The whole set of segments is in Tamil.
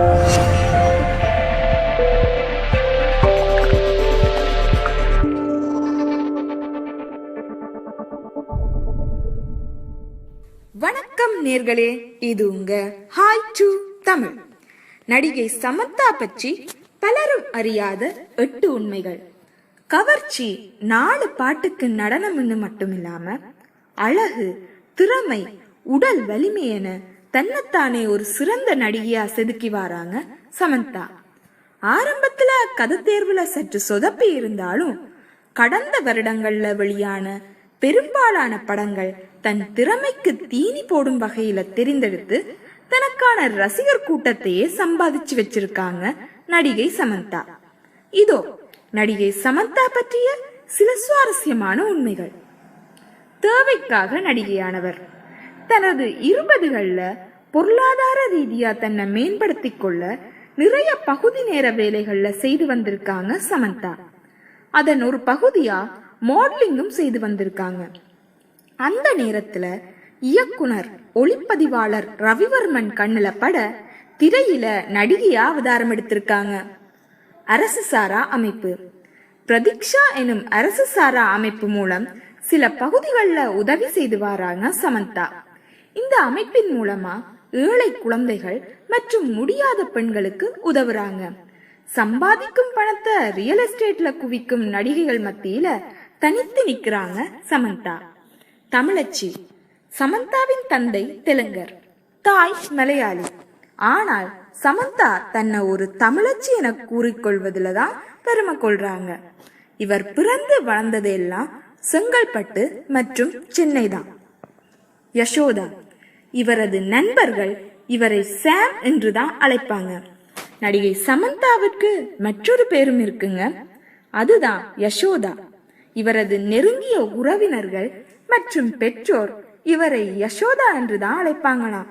வணக்கம் நேர்களே, இது உங்க ஹாய் டு தமிழ். நடிகை சமந்தா பற்றி பலரும் அறியாத 8 உண்மைகள். கவர்ச்சி 4 பாட்டுக்கு நடனம்னு மட்டுமில்லாம அழகு, திறமை, உடல் வலிமை என தன்னைத்தானே ஒரு சிறந்த நடிகையா செதுக்கி வாராங்க சமந்தா. ஆரம்பத்துல கதை தேர்வுல சற்று சொதப்பி இருந்தாலும் கடந்த வருடங்கள்ல வெளியான பெரும்பாலான படங்கள் தன் திறமைக்கு தீனி போடும் வகையில தெரிந்தெடுத்து தனக்கான ரசிகர் கூட்டத்தையே சம்பாதிச்சு வச்சிருக்காங்க நடிகை சமந்தா. இதோ நடிகை சமந்தா பற்றிய சில சுவாரஸ்யமான உண்மைகள். தேவைக்காக நடிகையானவர். தனது 20கள்ல பொருளாதார ரீதியா தன்னை மேம்படுத்திக் கொள்ள நிறைய பகுதி நேர வேலைகள்ல செய்து வந்திருக்காங்க சமந்தா. அதன் ஒரு பகுதியா மாடலிங்கும் செய்து வந்திருக்காங்க. அந்த நேரத்துல இயக்குனர், ஒளிப்பதிவாளர் ரவிவர்மன் கண்ணுல பட திரையில நடிகையா அவதாரம் எடுத்திருக்காங்க. அரசு சாரா அமைப்பு பிரதீக்ஷா எனும் அரசு சாரா அமைப்பு மூலம் சில பகுதிகளில் உதவி செய்து வராங்க சமந்தா. இந்த அமைப்பின் மூலமா ஏழை குழந்தைகள் மற்றும் முடியாத பெண்களுக்கு உதவுறாங்க. சம்பாதிக்கும் பணத்தை ரியல் எஸ்டேட்ல குவிக்கும் நடிகைகள் மத்தியில தனித்து நிக்கிறாங்க சமந்தா. தமிழச்சி. சமந்தாவின் தந்தை தெலுங்கர், தாய் மலையாளி. ஆனால் சமந்தா தன்னை ஒரு தமிழச்சி என கூறிக்கொள்வதில் தான் பெருமை கொள்றாங்க. இவர் பிறந்து வளர்ந்ததெல்லாம் செங்கல்பட்டு மற்றும் சென்னை தான். யசோதா. இவரது நண்பர்கள் இவரை சாம் என்று தான் அழைப்பாங்க. நடிகை சமந்தாவுக்கு மற்றொரு பேரும் இருக்குங்க, அதுதான் யசோதா. இவரது நெருங்கிய உறவினர்கள் மற்றும் பெற்றோர் இவரை யசோதா என்று தான் அழைப்பாங்களாம்.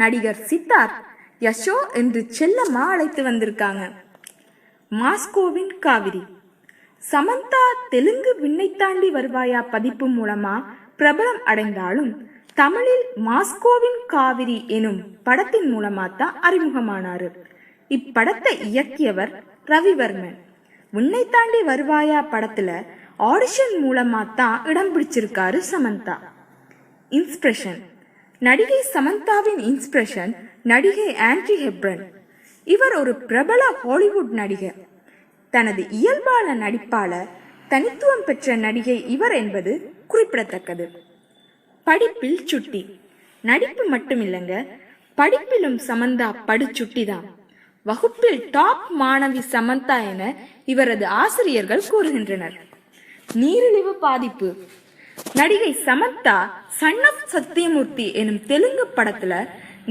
நடிகர் சித்தார்த் யசோ என்று செல்லமா அழைத்து வந்திருக்காங்க. மாஸ்கோவின் காவிரி. சமந்தா தெலுங்கு விண்ணை தாண்டி வருவாயா பதிப்பு மூலமா பிரபலம் அடைந்தாலும் தமிழில் மாஸ்கோவின் காவிரி எனும் படத்தின் மூலமா தான் அறிமுகமானாரு. இப்படத்தை இயக்கியவர் ரவிவர்மன். விண்ணை தாண்டி வருவாயா படத்துல ஆடிஷன் மூலமா தான் இடம் பிடிச்சிருக்காரு சமந்தா. இன்ஸ்பிரேஷன். நடிகை சமந்தாவின் இன்ஸ்பிரேஷன் நடிகை ஆண்ட்ரி ஹெப்ரன். இவர் ஒரு பிரபல ஹாலிவுட் நடிகர். தனது இயல்பான நடிப்பால தனித்துவம் பெற்ற நடிகை இவர் என்பது குறிப்பிடத்தக்கது. படிப்பில் சுட்டி. நடிப்பு மட்டுமில்லைங்க, படிப்பிலும் சமந்தா படுச்சுட்டிதான். வகுப்பில் டாப் மாணவி சமந்தா என இவரது ஆசிரியர்கள் கூறுகின்றனர். நீரிழிவு பாதிப்பு. நடிகை சமந்தா சன் ஆஃப் சத்தியமூர்த்தி எனும் தெலுங்கு படத்துல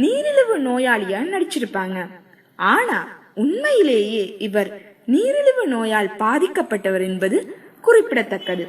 நீரிழிவு நோயாளியா நடிச்சிருப்பாங்க. ஆனா உண்மையிலேயே இவர் நீரிழிவு நோயால் பாதிக்கப்பட்டவர் என்பது குறிப்பிடத்தக்கது.